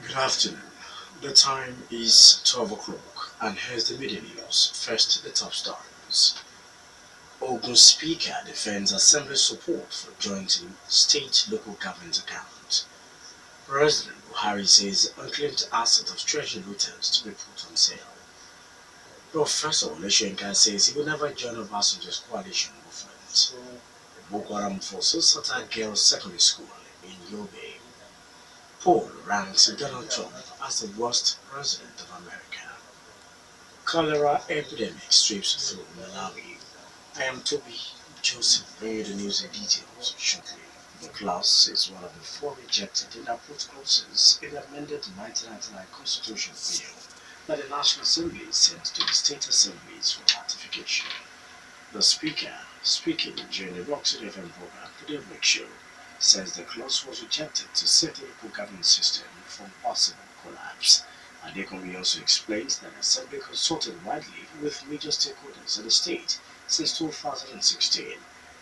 Good afternoon. The time is 12 o'clock, and here's the midday news. First, the top stories. Ogun Speaker defends Assembly support for joint state-local government account. President Buhari says unclaimed asset of treasury looters to be put on sale. Professor Oleshenka says he will never join Obasanjo's coalition movement. The Boko Haram forces attack girls' secondary school in Yobe. Poll ranks Donald Trump as the worst president of America. Cholera epidemic sweeps through Malawi. I am Tobi Joseph, bringing you the news and details shortly. The clause is one of the four rejected in approved clauses in the amended 1999 Constitution bill that the National Assembly sent to the state assemblies for ratification. The Speaker, speaking during the Roxy FM program, The Daybreak Show, says the clause was rejected to save the local government system from possible collapse. Adekunle also explained that the Assembly consulted widely with major stakeholders in the state since 2016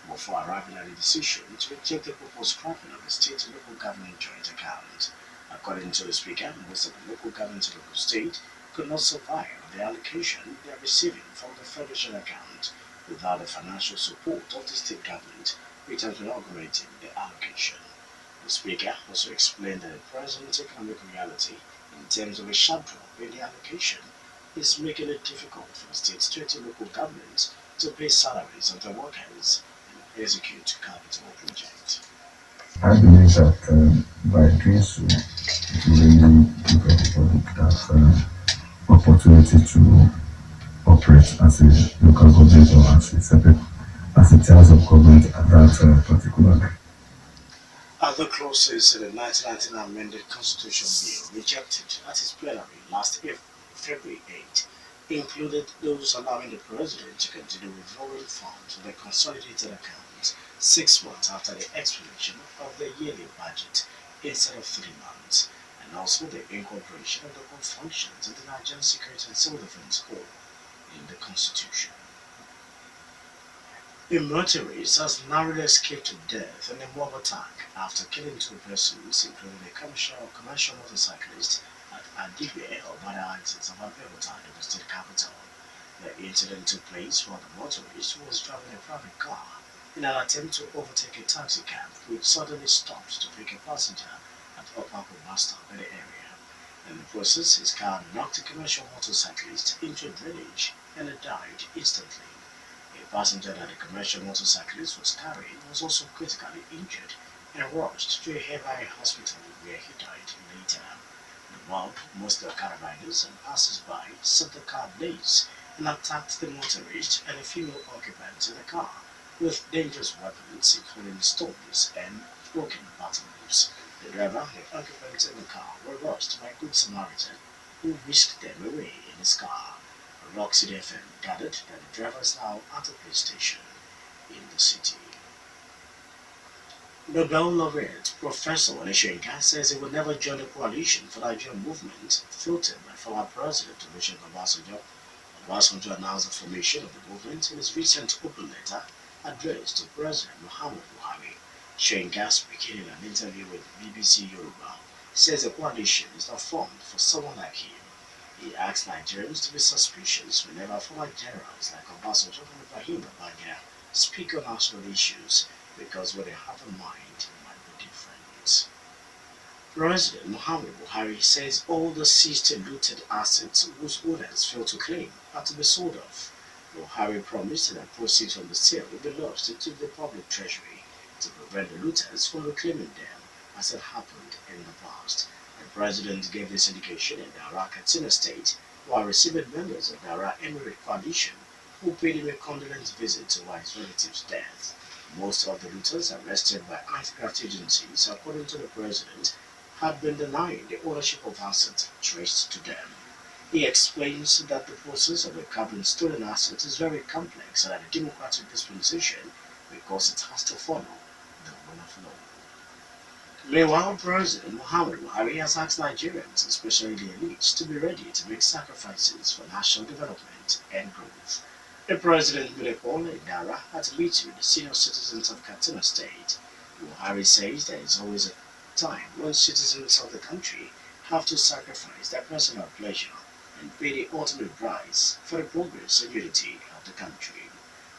before arriving at a decision to reject the proposed scrapping of the state and local government joint account. According to the Speaker, most of the local governments in the state could not survive the allocation they are receiving from the federation account without the financial support of the state government, which has been augmenting the allocation. The Speaker also explained that the present economic reality, in terms of a sharp drop in the allocation, is making it difficult for the state and local governments to pay salaries of their workers and execute capital projects. I believe that by doing so, it will really give everybody that opportunity to operate as a local government or as a separate, as a tiers of government at that particular. Other clauses in the 1999 amended Constitution Bill rejected at its plenary last February 8 included those allowing the President to continue withdrawing funds from the consolidated account 6 months after the expiration of the yearly budget instead of 3 months, and also the incorporation of the core functions of the Nigerian Security and Civil Defense Corps in the Constitution. A motorist has narrowly escaped death in a mob attack after killing two persons, including a commercial motorcyclist at Adigbe or Bada exits of Abeokuta, the state capital. The incident took place while the motorist was driving a private car in an attempt to overtake a taxi cab, which suddenly stopped to pick a passenger at Opaco bus stop in the area. In the process, his car knocked a commercial motorcyclist into a drainage and he died instantly. A passenger that the commercial motorcyclist was carrying was also critically injured and rushed to a nearby hospital where he died later. The mob, mostly carabiners and passers-by, set the car ablaze and attacked the motorist and a female occupant in the car with dangerous weapons including stones and broken bottles. The driver and the occupants in the car were rushed by a good Samaritan who whisked them away in his car. Rock City FM gathered that the driver is now at a police station in the city. Nobel laureate Professor Oleshenka says he will never join the coalition for Nigerian movement floated by former President Olusegun Obasanjo. Obasanjo announced the formation of the movement in his recent open letter addressed to President Muhammadu Buhari. Shenka, speaking in an interview with BBC Yoruba, says the coalition is not formed for someone like him. He asked Nigerians to be suspicious whenever former generals like Obasanjo and Ibrahim Babangida speak on national issues because what they have in mind might be different. President Muhammadu Buhari says all the seized and looted assets whose owners fail to claim are to be sold off. Buhari promised that proceeds from the sale will be lodged into the public treasury to prevent the looters from reclaiming them as had happened in the past. The president gave this indication in Dara, Katsina State, while receiving members of the Dara Emirate Coalition who paid him a condolence visit to his relative's death. Most of the looters arrested by anti-graft agencies, according to the president, had been denied the ownership of assets traced to them. He explains that the process of recovering stolen assets is very complex and that the democratic dispensation because it has to follow the rule of law. Meanwhile, President Muhammadu Buhari has asked Nigerians, especially the elites, to be ready to make sacrifices for national development and growth. The president made a call in Dara at a meeting with the senior citizens of Katsina State. Buhari says there is always a time when citizens of the country have to sacrifice their personal pleasure and pay the ultimate price for the progress and unity of the country.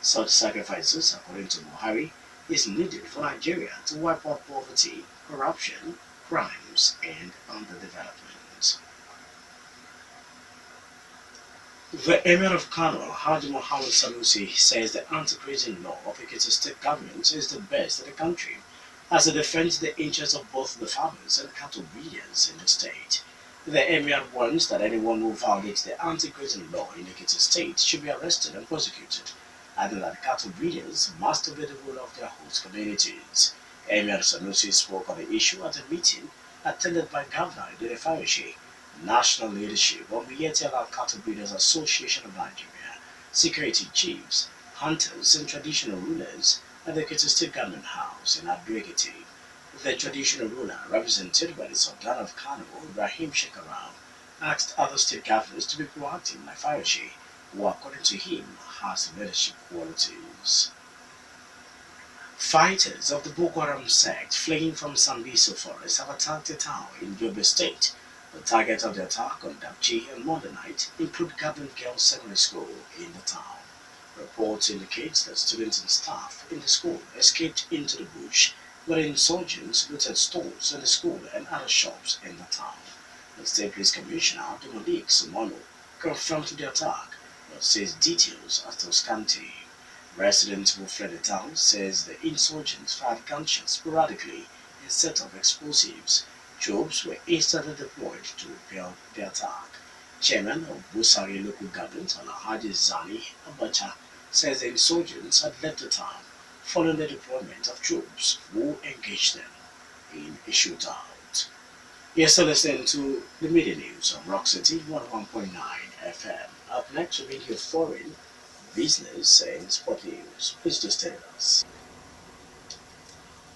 Such sacrifices, according to Buhari, is needed for Nigeria to wipe out poverty, corruption, crimes, and underdevelopment. The Emir of Kano, Haji Mohammed Sanusi, says the anti-grazing law of Ekiti state government is the best in the country as it defends the interests of both the farmers and cattle breeders in the state. The Emir warns that anyone who violates the anti-grazing law in Ekiti state should be arrested and prosecuted, adding that cattle breeders must obey the rule of their host communities. Emir Sanusi spoke on the issue at a meeting attended by Governor Idris Fayose, national leadership of the Yetiala Cattle Breeders Association of Nigeria, security chiefs, hunters, and traditional rulers at the Ekiti State Government House in Ado-Ekiti. The traditional ruler, represented by the Sultan of Kano, Ibrahim Shekarau, asked other state governors to be proactive like Fayose, who, according to him, has leadership qualities. Fighters of the Boko Haram sect fleeing from Sambiso forest have attacked a town in Yobe State. The target of the attack on Dapchi on Monday night include Government Girls Secondary School in the town. Reports indicate that students and staff in the school escaped into the bush, where insurgents looted stores in the school and other shops in the town. The State Police Commissioner Dominique Simono confirmed the attack, but says details are still scanty. Residents who fled the town says the insurgents fired gunshots sporadically and set off explosives. Troops were instantly deployed to repel the attack. Chairman of Busari local government, Alhaji Zani Abacha, says the insurgents had left the town following the deployment of troops who engaged them in a shootout. You're still listening to the Midday News on Rock City 101.9 FM. Up next, we'll bring you foreign, business, and sport news. Please do stay with us.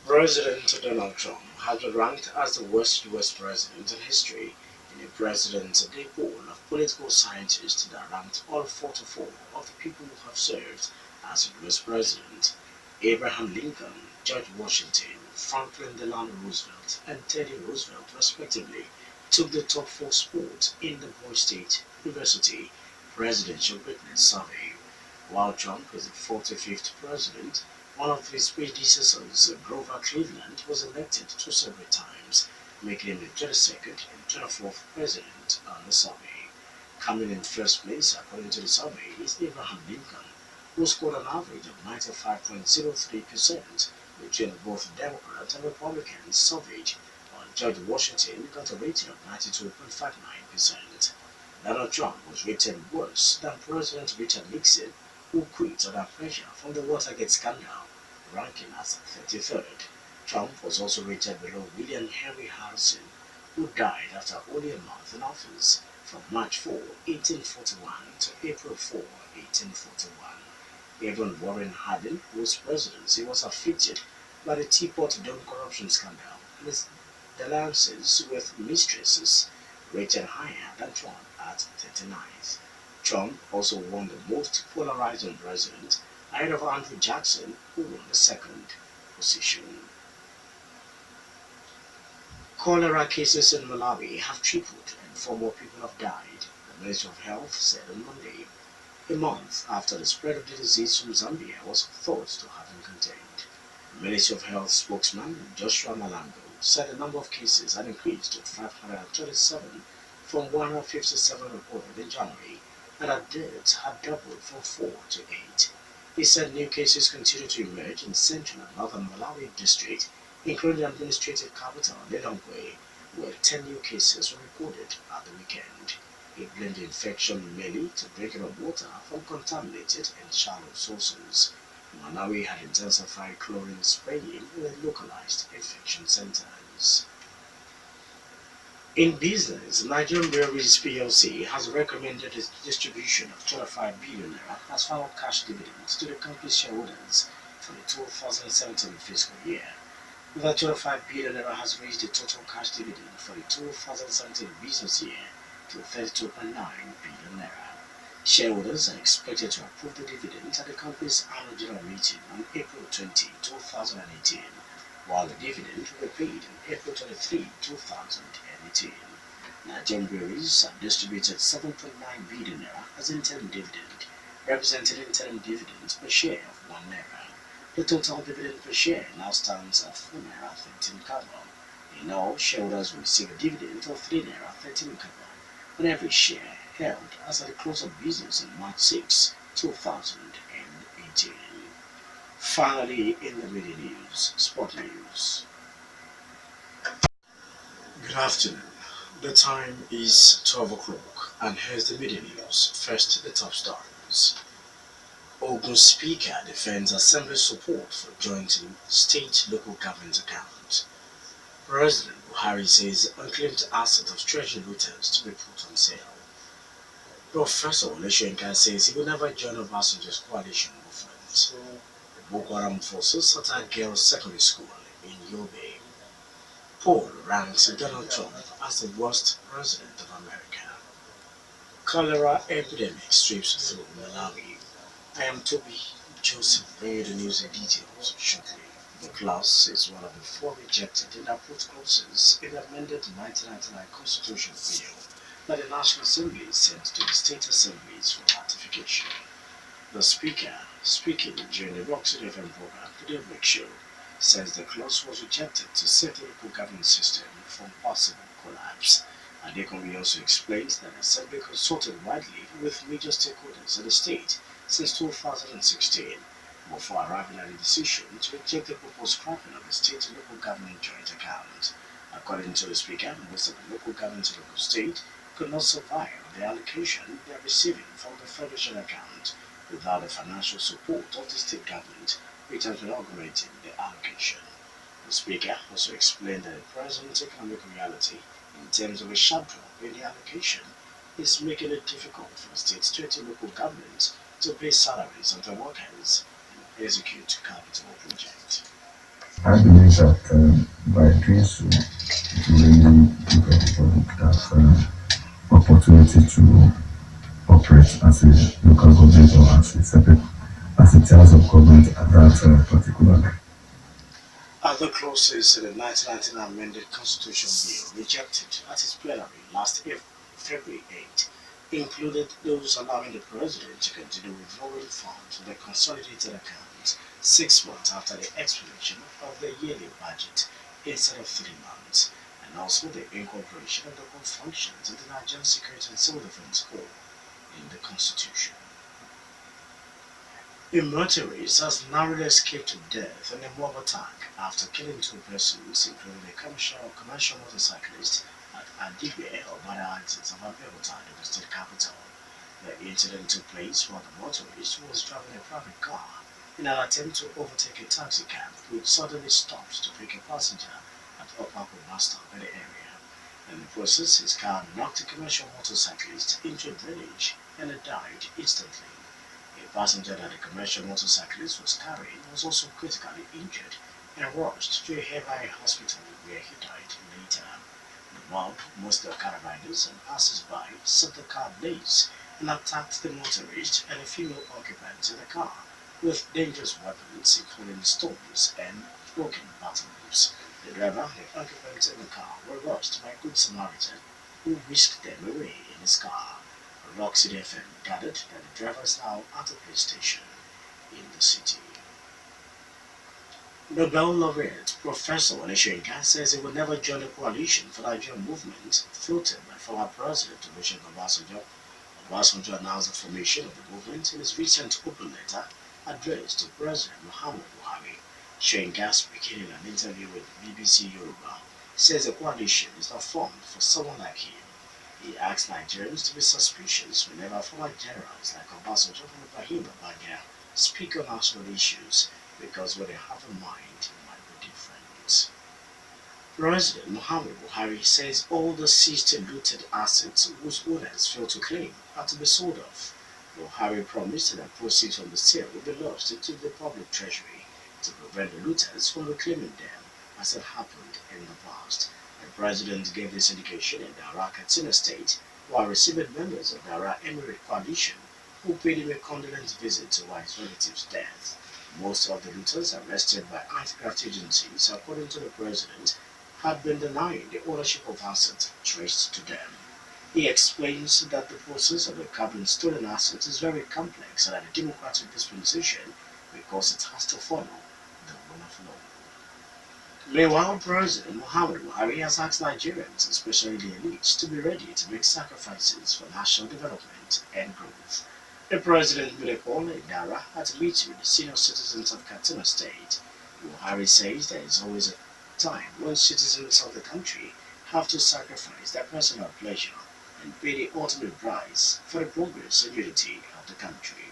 President Donald Trump has been ranked as the worst U.S. president in history in a President's Day poll of political scientists that ranked all 44 of the people who have served as a U.S. president. Abraham Lincoln, George Washington, Franklin Delano Roosevelt, and Teddy Roosevelt, respectively, took the top 4 spots in the Boyd State University Presidential Witness Survey. While Trump is the 45th president, one of his predecessors, Grover Cleveland, was elected 2 separate times, making him the 22nd and 24th president on the survey. Coming in first place, according to the survey, is Abraham Lincoln, who scored an average of 95.03% between both Democrats and Republicans surveyed, while George Washington got a rating of 92.59%. Donald Trump was rated worse than President Richard Nixon, who quit under pressure from the Watergate scandal, ranking as 33rd. Trump was also rated below William Henry Harrison, who died after only a month in office from March 4, 1841 to April 4, 1841. Even Warren Harding, whose presidency was afflicted by the Teapot Dome corruption scandal and his dalliances with mistresses, rated higher than Trump at 39th. Trump also won the most polarizing president, ahead of Andrew Jackson, who won the second position. Cholera cases in Malawi have tripled and 4 more people have died, the Ministry of Health said on Monday, a month after the spread of the disease from Zambia was thought to have been contained. The Ministry of Health spokesman Joshua Malango said the number of cases had increased to 537 from 157 reported in January, and that deaths had doubled from 4 to 8. He said new cases continue to emerge in central and northern Malawi district, including the administrative capital Lilongwe, where 10 new cases were recorded at the weekend. He blamed the infection mainly to drinking of water from contaminated and shallow sources. Malawi had intensified chlorine spraying in the localized infection centers. In business, Nigerian Breweries PLC has recommended the distribution of 25 billion naira as final cash dividends to the company's shareholders for the 2017 fiscal year. The 25 billion naira has raised the total cash dividend for the 2017 business year to 32.9 billion naira. Shareholders are expected to approve the dividend at the company's annual general meeting on April 20, 2018, while the dividend will be paid on April 23, 2018. Nigerian breweries have distributed 7.9 billion naira as interim dividend, representing interim dividends per share of 1 naira. The total dividend per share now stands at 4 naira 13 kobo. In all, shareholders will receive a dividend of 3 naira 13 kobo on every share held as at the close of business on March 6, 2018. Finally, in the media news, sport news. Good afternoon. The time is 12 o'clock, and here's the media news. First, the top stories. Ogun Speaker defends Assembly support for jointing state local government account. President Buhari says unclaimed asset of treasury looters to be put on sale. Professor Oleshenka says he will never join Obasanjo's coalition movement. The Boko Haram forces attack girls' secondary school in Yobe. Poll ranks Donald Trump as the worst president of America. Cholera epidemic sweeps through Malawi. I am Tobi Joseph, bringing you the news and details shortly. The clause is one of the four rejected in approved clauses in the amended 1999 Constitution bill that the National Assembly sent to the state assemblies for ratification. The Speaker, speaking during the Roxy FM program, The Daybreak Show, says the clause was rejected to save the local government system from possible collapse. Adekunle also explains that the Assembly consulted widely with major stakeholders in the state since 2016 before arriving at a decision to reject the proposed scrapping of the state and local government joint account. According to the Speaker, most of the local governments in the state could not survive the allocation they are receiving from the federation account without the financial support of the state government, which has been augmenting the allocation. The Speaker also explained that the present economic reality, in terms of a sharp drop in the allocation, is making it difficult for states to local governments to pay salaries of their workers and execute capital projects. I believe that by doing so, it will really give everybody that opportunity to operate as a local government or as a separate, as a tiers of government at that particular level. Other clauses in the 1999 amended Constitution Bill rejected at its plenary last February 8 included those allowing the President to continue withdrawing funds from the consolidated account 6 months after the expiration of the yearly budget instead of 3 months, and also the incorporation of the core functions of the Nigerian Security and Civil Defense Corps in the Constitution. A motorist has narrowly escaped death in a mob attack after killing two persons, including a commercial motorcyclist at Adigbe, Obada exit of Abeokuta, the state capital. The incident took place while the motorist was driving a private car in an attempt to overtake a taxi cab, which suddenly stopped to pick a passenger at Opaco bus stop in the area. In the process, his car knocked a commercial motorcyclist into a drainage and he died instantly. A passenger that the commercial motorcyclist was carrying was also critically injured and rushed to a nearby hospital where he died later. The mob, mostly car riders and passers-by, set the car ablaze and attacked the motorist and a female occupant in the car with dangerous weapons including stones and broken batons. The driver and the occupants in the car were rushed by a good Samaritan who whisked them away in his car. Roxy FM gathered that the driver is now at a police station in the city. Nobel laureate Professor Oleshenka says he will never join the coalition for Nigerian movement filtered by former President Olusegun Obasanjo. Obasanjo announced the formation of the movement in his recent open letter addressed to President Muhammadu Buhari. Shenka, speaking in an interview with BBC Yoruba, says the coalition is not formed for someone like him. He asked Nigerians to be suspicious whenever former generals like Obasanjo and Ibrahim Babangida speak on national issues, because what they have in mind might be different. President Muhammadu Buhari says all the seized and looted assets whose owners failed to claim are to be sold off. Buhari promised that proceeds from the sale will be lost into the public treasury to prevent the looters from reclaiming them, as had happened in the past. The president gave this indication in Dara Katsina State while receiving members of the Dara Emirate Coalition who paid him a condolence visit to his relative's death. Most of the looters arrested by anti-graft agencies, according to the president, had been denied the ownership of assets traced to them. He explains that the process of recovering stolen assets is very complex and a democratic dispensation because it has to follow the rule of law. Meanwhile, President Muhammad Buhari has asked Nigerians, especially the elites, to be ready to make sacrifices for national development and growth. The president made a call in Dara at a meeting with the senior citizens of Katsina State. Buhari says there is always a time when citizens of the country have to sacrifice their personal pleasure and pay the ultimate price for the progress and unity of the country.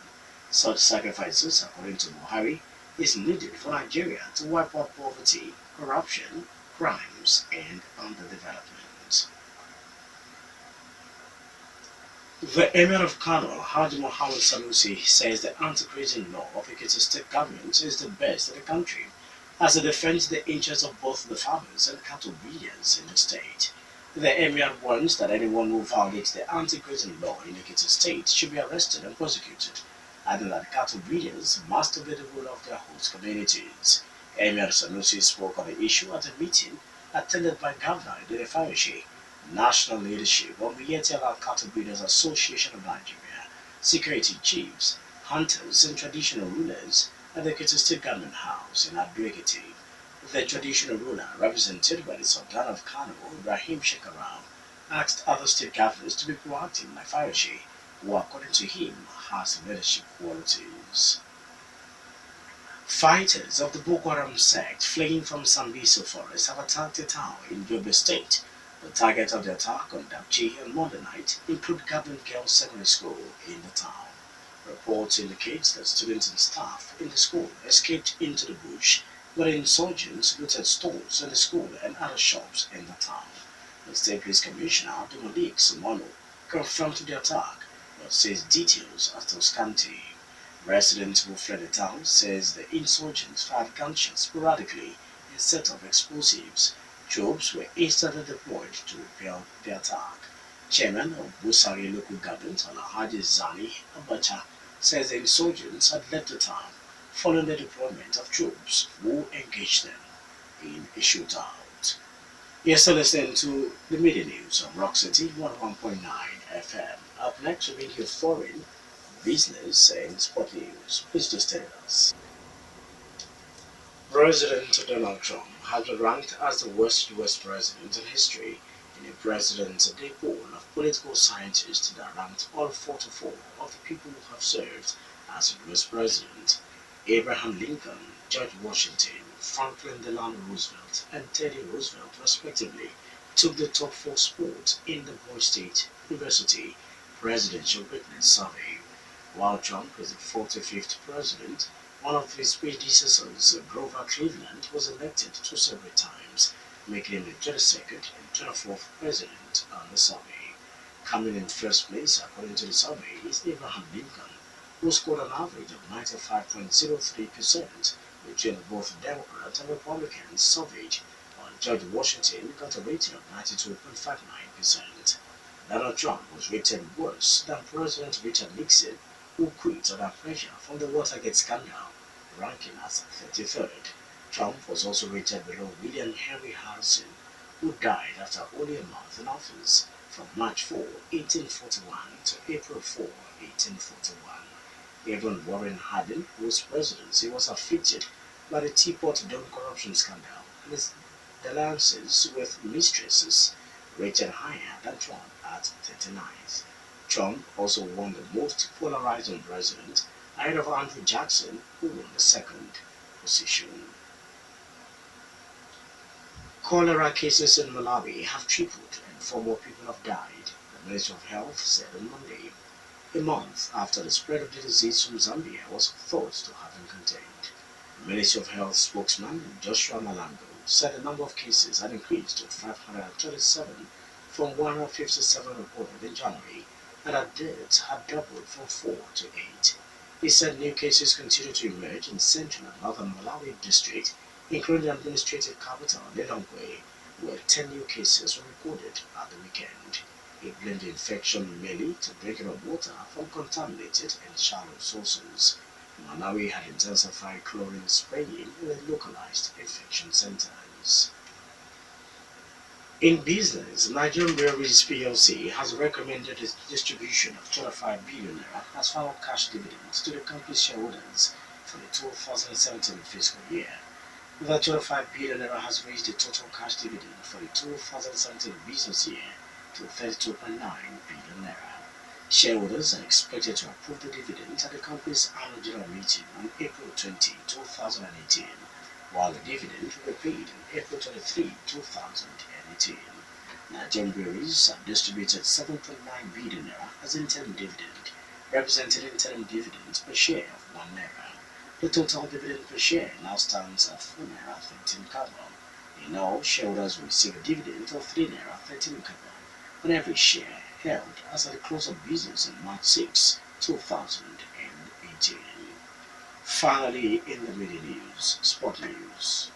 Such sacrifices, according to Buhari, is needed for Nigeria to wipe out poverty, corruption, crimes, and underdevelopment. The Emir of Kano, Haji Mohammed Sanusi, says the anti-grazing law of Ekiti state government is the best in the country, as it defends the interests of both the farmers and cattle breeders in the state. The Emir warns that anyone who violates the anti-grazing law in Ekiti state should be arrested and prosecuted, adding that cattle breeders must obey the rule of their host communities. Emir Sanusi spoke on the issue at a meeting attended by Governor Idris Fayose, national leadership of the Yetiala Cattle Breeders Association of Nigeria, security chiefs, hunters, and traditional rulers at the Ekiti State Government House in Ado-Ekiti. The traditional ruler, represented by the Sultan of Kano, Ibrahim Shekarau, asked other state governors to be proactive like Fayose, who, according to him, has leadership qualities. Fighters of the Boko Haram sect fleeing from Sambiso forest have attacked a town in Yobe State. The target of the attack on Dapchi on Monday night included Government Girls Secondary School in the town. Reports indicate that students and staff in the school escaped into the bush, but the insurgents looted stores in the school and other shops in the town. The State Police Commissioner Abdulmalik Simono confirmed the attack, but says details are still scanty. Residents who fled the town says the insurgents fired gunshots sporadically and set off explosives. Troops were instantly deployed to repel the attack. Chairman of Busari local government, Alhaji Zani Abacha, says the insurgents had left the town following the deployment of troops who engaged them in a shootout. You're still listening to the Midday News on Rock City 101.9 FM. Up next will be your foreign, business, and sport news. Please just tell us. President Donald Trump has been ranked as the worst U.S. president in history in a President's Day poll of political scientists that ranked all 44 of the people who have served as a U.S. president. Abraham Lincoln, George Washington, Franklin Delano Roosevelt, and Teddy Roosevelt, respectively, took the top 4 spots in the Boise State University Presidential Greatness Survey. While Trump is the 45th president, one of his predecessors, Grover Cleveland, was elected 2 separate times, making him the 22nd and 24th president on the survey. Coming in first place, according to the survey, is Abraham Lincoln, who scored an average of 95.03%, between both Democrats and Republicans surveyed, while George Washington got a rating of 92.59%. Donald Trump was rated worse than President Richard Nixon, who quit under pressure from the Watergate scandal, ranking as 33rd. Trump was also rated below William Henry Harrison, who died after only a month in office from March 4, 1841 to April 4, 1841. Even Warren Harding, whose presidency was afflicted by the Teapot Dome corruption scandal and his dalliances with mistresses, rated higher than Trump at 39th. Trump also won the most polarizing president, ahead of Andrew Jackson, who won the second position. Cholera cases in Malawi have tripled and 4 more people have died, the Ministry of Health said on Monday, a month after the spread of the disease from Zambia was thought to have been contained. The Ministry of Health spokesman Joshua Malango said the number of cases had increased to 537 from 157 reported in January, and that deaths had doubled from 4 to 8. He said new cases continue to emerge in central and northern Malawi district, including the administrative capital Lilongwe, where 10 new cases were recorded at the weekend. He blamed the infection mainly to drinking of water from contaminated and shallow sources. Malawi had intensified chlorine spraying in the localized infection centers. In business, Nigerian Breweries PLC has recommended the distribution of 25 billion naira as final cash dividends to the company's shareholders for the 2017 fiscal year. The 25 billion naira has raised the total cash dividend for the 2017 business year to 32.9 billion naira. Shareholders are expected to approve the dividend at the company's annual general meeting on April 20, 2018, while the dividend will be paid on April 23, 2018. Nigerian breweries have distributed 7.9 billion naira as interim dividend, representing interim dividends per share of 1 naira. The total dividend per share now stands at 4 naira 13 kobo. In all, shareholders will receive a dividend of 3 naira 13 kobo on every share held as at the close of business on March 6, 2018. Finally, in the media news, sport news.